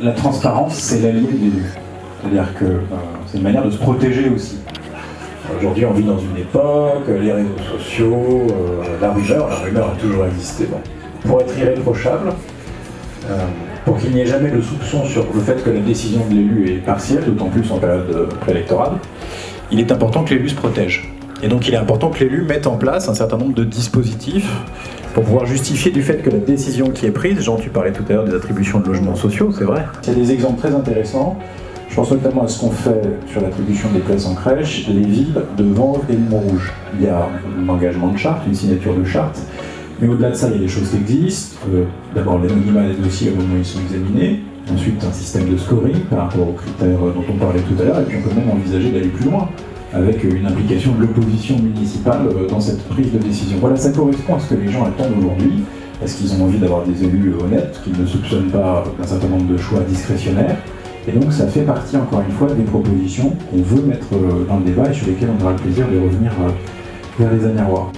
la transparence, c'est l'allié de l'élu. C'est-à-dire que c'est une manière de se protéger aussi. Aujourd'hui, on vit dans une époque, les réseaux sociaux, la rumeur a toujours existé. Bon. Pour être irréprochable, pour qu'il n'y ait jamais de soupçon sur le fait que la décision de l'élu est partielle, d'autant plus en période préélectorale, il est important que l'élu se protège. Et donc il est important que l'élu mette en place un certain nombre de dispositifs pour pouvoir justifier du fait que la décision qui est prise, Jean, tu parlais tout à l'heure des attributions de logements sociaux, c'est vrai. Il y a des exemples très intéressants. Je pense notamment à ce qu'on fait sur l'attribution des places en crèche, les villes de Vanves et de Montrouge. Il y a un engagement de charte, une signature de charte, mais au-delà de ça, il y a des choses qui existent. D'abord l'anonymat des dossiers au moment où ils sont examinés, ensuite un système de scoring par rapport aux critères dont on parlait tout à l'heure, et puis on peut même envisager d'aller plus loin, avec une implication de l'opposition municipale dans cette prise de décision. Voilà, ça correspond à ce que les gens attendent aujourd'hui, parce qu'ils ont envie d'avoir des élus honnêtes, qui ne soupçonnent pas d'un certain nombre de choix discrétionnaires. Et donc ça fait partie, encore une fois, des propositions qu'on veut mettre dans le débat et sur lesquelles on aura le plaisir de revenir vers les années à voir.